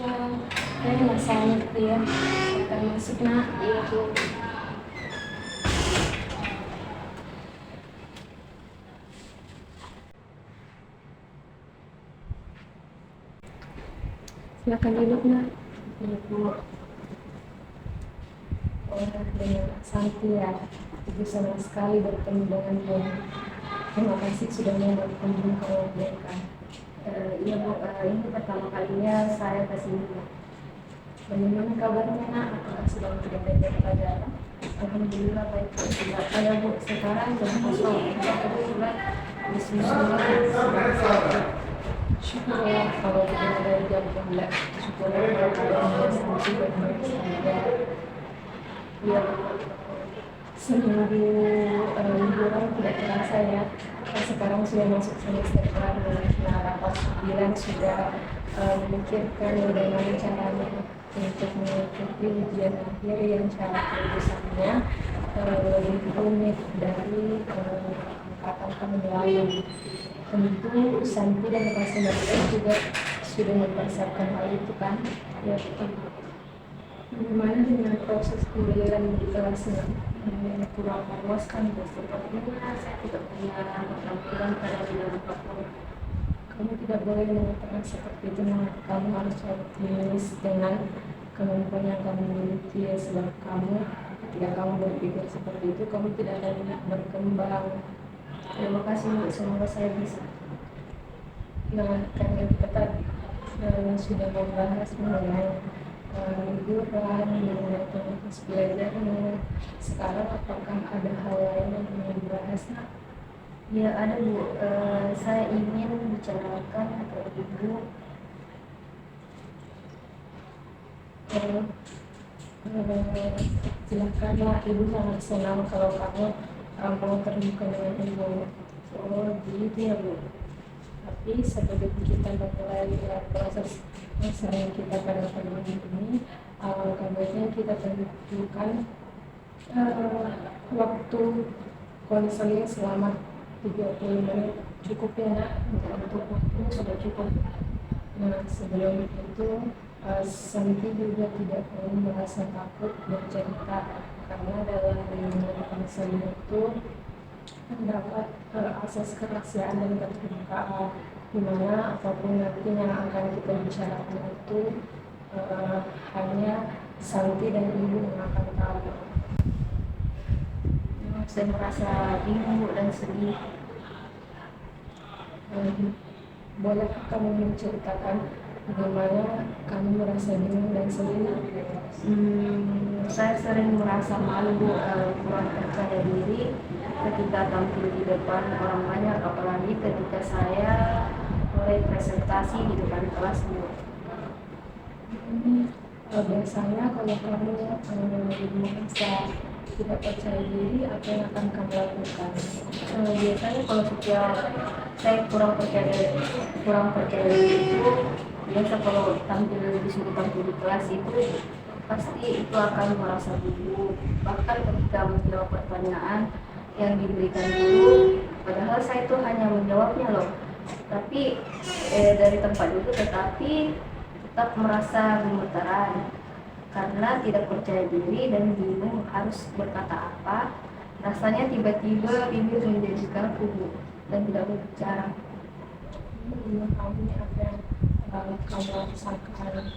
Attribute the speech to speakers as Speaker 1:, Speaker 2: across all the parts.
Speaker 1: Kayak masalah gitu ya, termasuk nak itu. Silakan duduk nak. Ibu dengan Santi ya, ibu senang sekali bertemu dengan Bu. Terima kasih sudah mau berkunjung ke mereka. Iya Bu, ini pertama kalinya saya ke sini. Bagaimana kabarnya nak? Apakah sudah tidak baik-baik saja? Alhamdulillah baik. Saya Bu, sekarang jam kosong. Kebetulan bismillah. Syukurlah kalau tidak dari jam pula. Syukurlah kalau keadaannya Santi baik-baik saja. Ya, seminggu liburan tidak terasa ya. Sekarang sudah masuk semester baru. Nah, rapat bilang sudah memikirkan bagaimana caranya untuk mengikuti ujian akhir yang cara kelulusannya lebih rumit dari angkatan tahun lalu. Tentu Santi dan kelas juga sudah mempersiapkan hal itu kan? Ya, betul. Bagaimana dengan proses pembelajaran di kelasnya? Kurang memuaskan, sepertinya saya tidak punya keterampilan pada bidang apapun. Kamu tidak boleh mengatakan seperti itu, nah. Kamu harus optimis dengan kemampuan yang kamu miliki ya, sebab ketika kamu berpikir seperti itu, kamu tidak akan berkembang. Terima kasih, semoga saya bisa. Nah, karena kita tadi sudah membahas mengenai liburan, mengenai proses belajarnya. Sekarang apakah ada hal lain yang ingin dibahas?
Speaker 2: Ya ada Bu, saya ingin bicarakan ke Ibu.
Speaker 1: Silakanlah, Ibu sangat senang kalau kamu mau terbuka dengan Ibu. Oh gitu ya Bu. Tapi sebelum kita memulai proses yang kita pada pagi ini, kabarnya kita tentukan waktu konseling selama 30 menit. Cukup ya nak, untuk waktunya sudah cukup. Nah, sebelum itu Santi juga tidak perlu merasa takut bercerita, karena dalam konseling itu mendapat asas kerahasiaan dan keterbukaan, di mana apapun nanti yang akan kita bicarakan itu hanya Santi dan Ibu yang akan tahu.
Speaker 2: Saya merasa bingung dan sedih.
Speaker 1: Bolehkah kamu menceritakan bagaimana kamu merasa bingung dan sedih?
Speaker 2: Saya sering merasa malu, kurang percaya diri ketika tampil di depan orang banyak, apalagi ketika saya mulai presentasi di depan kelas Bu.
Speaker 1: Biasanya kalau kamu merasa tidak percaya diri, apa yang akan kamu lakukan?
Speaker 2: Biasanya kalau setiap saya kurang percaya diri itu, biasa kalau disuruh tampil di kelas itu pasti itu akan merasa gugup. Bahkan ketika menjawab pertanyaan yang diberikan guru, padahal saya itu hanya menjawabnya loh, tapi dari tempat itu tetap merasa gemetaran karena tidak percaya diri dan bingung harus berkata apa. Rasanya tiba-tiba bibir menjadi kaku dan tidak mau bicara.
Speaker 1: Kamu apa yang kamu rasakan?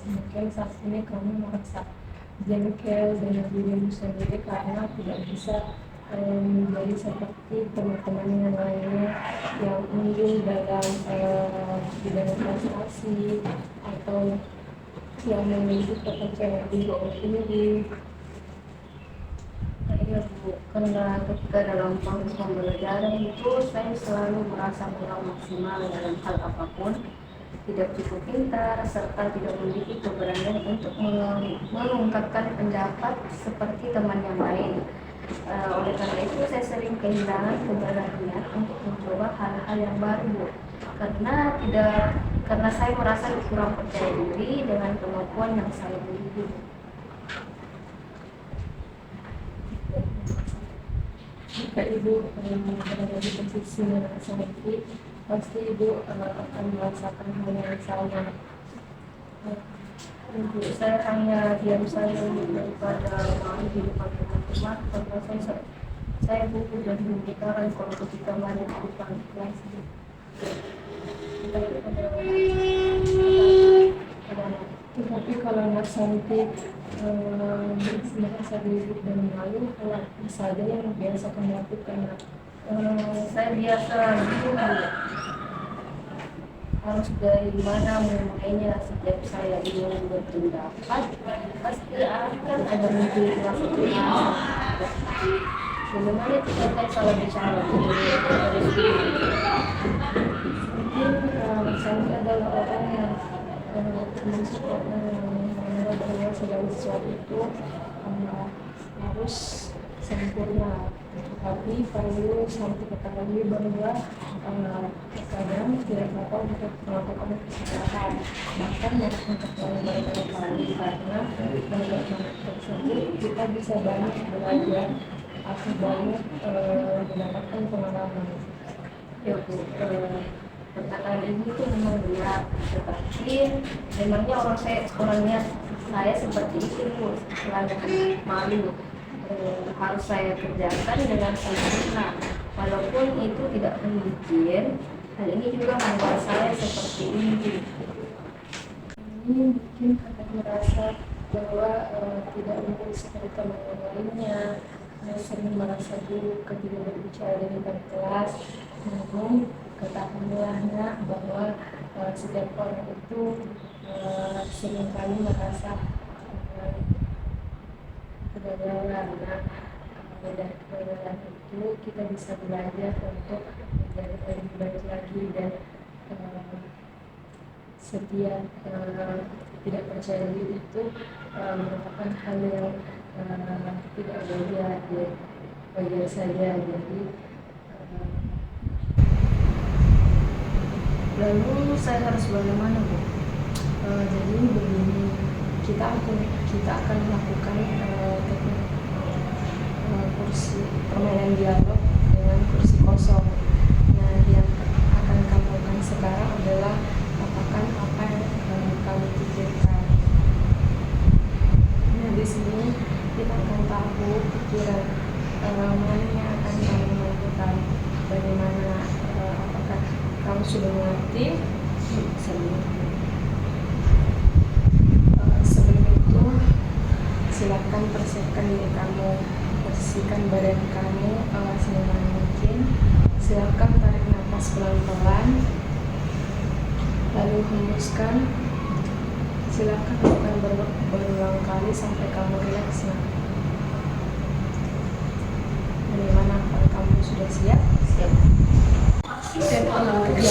Speaker 1: Mungkin saat ini kamu merasa jengkel dengan dirimu sendiri karena tidak bisa menjadi seperti teman-teman yang lainnya yang unggul dalam bidang prestasi atau yang memiliki kepercayaan diri yang tinggi.
Speaker 2: Iya Bu, karena ketika dalam proses pembelajaran itu saya selalu merasa kurang maksimal dalam hal apapun, tidak cukup pintar, serta tidak memiliki keberanian untuk mengungkapkan pendapat seperti teman yang lain. Oleh karena itu saya sering kehilangan keberanian untuk mencoba hal-hal yang baru Bu. Karena saya merasa kurang percaya diri dengan kemampuan yang saya miliki.
Speaker 1: Jika Ibu berada di posisi Santi, pasti Ibu akan merasakan hal yang sama.
Speaker 2: Ibu saya hanya diam saja daripada malu di depan teman-teman karena saya buku dan berbicara kalau ketika malu di depan kelas.
Speaker 1: Tetapi kalau anak cantik merasa diri dan malu, kalau saja yang biasa kamu lakukan.
Speaker 2: Saya biasa dulu harus dari mana memulainya. Setiap saya ingin berpendapat pasti akan ada mimpi maksudnya. Sebenarnya tidak saya salah bicara mungkin saya adalah orang yang termasuk orang yang menganggap bahwa segala sesuatu itu harus sempurna, tapi perlu sampai ketahui bahwa kadang tidak apa-apa untuk melakukan kesalahan, bahkan melakukan berkali-kali, karena dari tersebut kita bisa banyak belajar atau banyak mendapatkan pengalaman. Ya Bu, perkataan ini tuh memang benar, tetapi memangnya orangnya saya seperti itu Bu, selalu malu. Harus saya kerjakan dengan sempurna, walaupun itu tidak mungkin. Hal ini juga membuat saya seperti ini.
Speaker 1: Ini mungkin akan merasa bahwa tidak mungkin seperti teman yang lainnya, sering merasa buruk ketika berbicara di depan kelas. Namun ketahuilah nak bahwa setiap orang itu seringkali merasa kegagalan. Dari kegagalan itu kita bisa belajar untuk menjadi lebih baik lagi, dan setiap tidak percaya diri itu merupakan hal yang tidak wajar saja. Jadi
Speaker 2: Lalu saya harus bagaimana Bu?
Speaker 1: jadi begini, kita akan melakukan teknik kursi permainan dialog dengan kursi kosong. Nah, yang akan kamu lakukan sekarang adalah katakan apa yang kamu pikirkan. Nah, di sini kita akan tahu pikiran mana yang akan kamu lakukan. Bagaimana, apakah kamu sudah mengerti? Sebelum itu, silakan persiapkan diri kamu, bersihkan badan kamu senyaman mungkin. Silakan tarik nafas pelan-pelan, lalu hembuskan. Silakan lakukan berulang kali sampai kamu rileks. Bagaimana, kalau kamu sudah siap?
Speaker 2: Siap.
Speaker 1: Dan jadi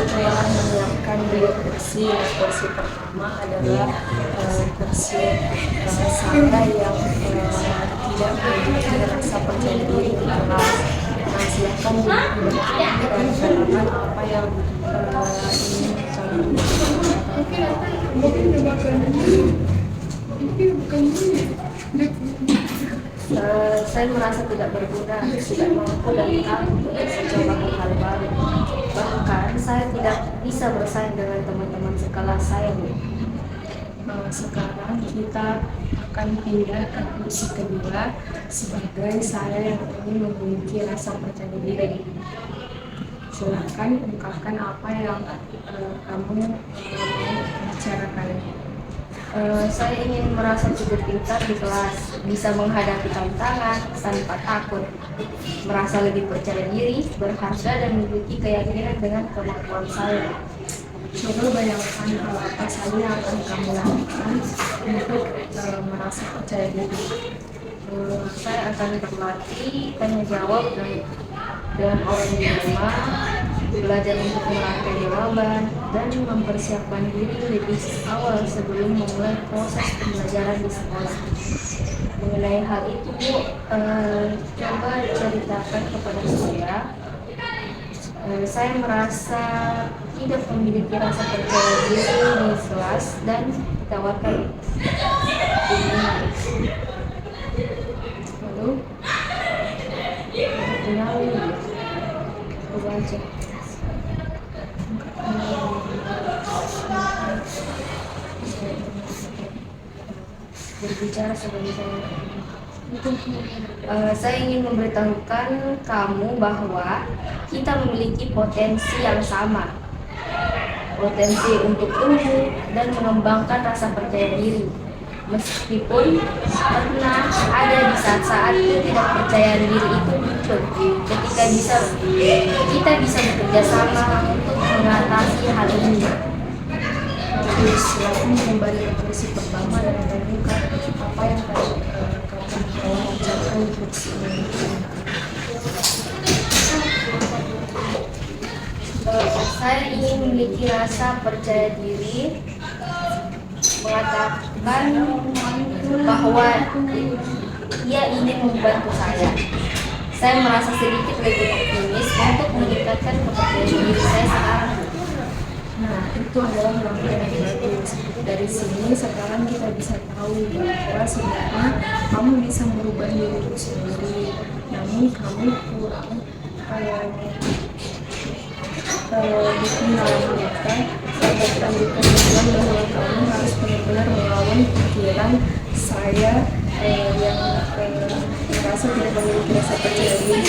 Speaker 1: saya menyiapkan dua kursi. Kursi pertama adalah kursi saya yang tidak memiliki rasa percaya diri di kelas. Nah, silakan diberikan apa yang ingin
Speaker 2: Saya merasa tidak berguna, tidak mampu dan takut untuk mencoba hal baru. Bahkan saya tidak bisa bersaing dengan teman-teman sekelas saya Bu.
Speaker 1: Sekarang kita akan pindah ke kursi kedua sebagai saya yang ingin memiliki rasa percaya diri. Silakan ungkapkan apa yang kamu bicarakan.
Speaker 2: Saya ingin merasa cukup pintar di kelas, bisa menghadapi tantangan tanpa takut, merasa lebih percaya diri, berharga, dan memiliki keyakinan dengan kemampuan saya.
Speaker 1: Coba bayangkan hal apa saja yang akan kamu lakukan untuk merasa percaya diri.
Speaker 2: Saya akan berlatih tanya jawab dengan orang di rumah, belajar untuk merangkai jawaban, dan mempersiapkan diri lebih awal sebelum memulai proses pembelajaran di sekolah. Mengenai hal itu, coba ceritakan kepada saya. Saya merasa tidak memiliki rasa percaya diri di kelas dan ditawarkan
Speaker 1: Lalu, kenali, baca.
Speaker 2: berbicara sebagai saya.
Speaker 1: Itu
Speaker 2: Saya ingin memberitahukan kamu bahwa kita memiliki potensi yang sama, potensi untuk tumbuh dan mengembangkan rasa percaya diri. Meskipun pernah ada di saat-saat ketidakpercayaan diri itu muncul, ketika kita bisa bekerja sama untuk mengatasi hal ini.
Speaker 1: silakan kembali ke kursi pertama dan terbuka apa yang tadi kamu bacakan kursi ini.
Speaker 2: Saya ingin memiliki rasa percaya diri, mengatakan bahwa ia ingin membantu saya. Saya merasa sedikit lebih optimis untuk meningkatkan kepercayaan diri saya sekarang.
Speaker 1: Nah, itu adalah langkah yang bagus. Dari sini sekarang kita bisa tahu bahwa sebenarnya kamu bisa merubah dirimu sendiri, namun kamu kurang dikenalkan sampai lanjutkan bilang bahwa kamu harus benar-benar melawan pikiran saya yang merasa tidak memiliki rasa percaya diri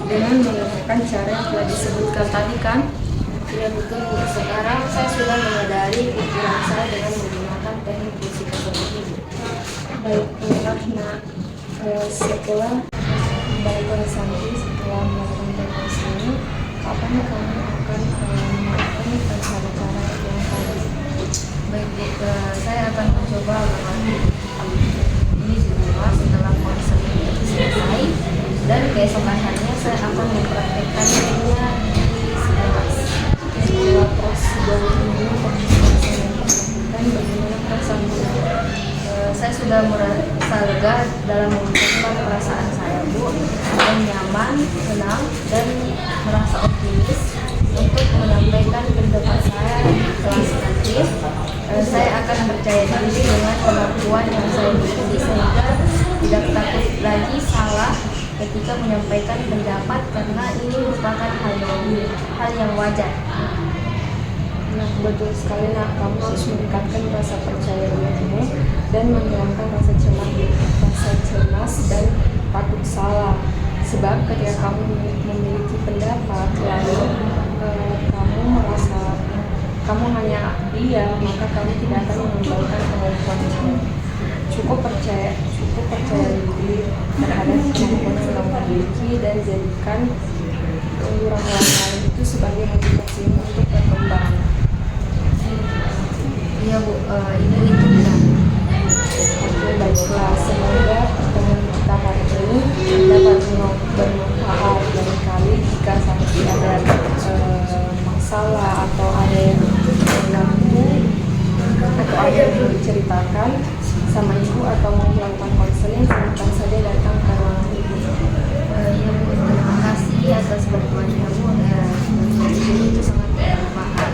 Speaker 1: dengan menggunakan cara yang telah disebutkan tadi kan.
Speaker 2: Ya betul, sekarang saya sudah menyadari pikiran saya dengan menggunakan teknik fisik tersebut.
Speaker 1: Baiklah, nah setelah baiklah Santi, setelah melakukan teknis ini, kapan kamu akan melakukan cara-cara yang tadi?
Speaker 2: Baik Bu, saya akan mencoba mengalami ini di rumah setelah konseling ini selesai, dan keesokan harinya saya akan mempraktekkannya di sekolah.
Speaker 1: Setelah prosedur ini dan bagaimana perasaanmu?
Speaker 2: Saya sudah merasa lega dalam mengungkapkan perasaan saya Bu, dan nyaman, senang, dan merasa optimis untuk menyampaikan pendapat saya di kelas nanti. Saya akan percaya diri dengan kemampuan yang saya miliki sehingga tidak takut lagi salah ketika menyampaikan pendapat, karena ini merupakan hal yang wajar.
Speaker 1: Nah, betul sekali. Nah, kamu harus meningkatkan rasa percaya dirimu dan menghilangkan rasa cemas dan takut salah. Sebab ketika kamu memiliki pendapat lalu kamu merasa kamu hanya diam, maka kamu tidak akan mengembangkan kemampuanmu. Cukup percaya diri terhadap kemampuan yang kamu miliki dan jadikan orang lain itu sebagai motivasi untuk berkembang.
Speaker 2: Iya Bu, itu bisa.
Speaker 1: Oke, baiklah. Semoga pertemuan kita hari ini dapat bermanfaat. Barangkali jika sampai ada masalah atau ada yang mengganggu atau ada yang perlu diceritakan sama ibu atau mau melakukan konseling, silakan saja datang ke ruangan ibu.
Speaker 2: Ya Bu, terima kasih atas bantuannya Bu. Itu sangat bermanfaat.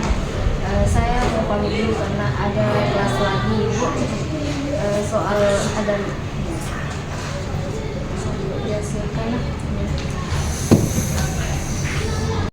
Speaker 2: Saya mau pamit dulu karena ada kelas lagi Bu, soal ada.
Speaker 1: Ya, silakan.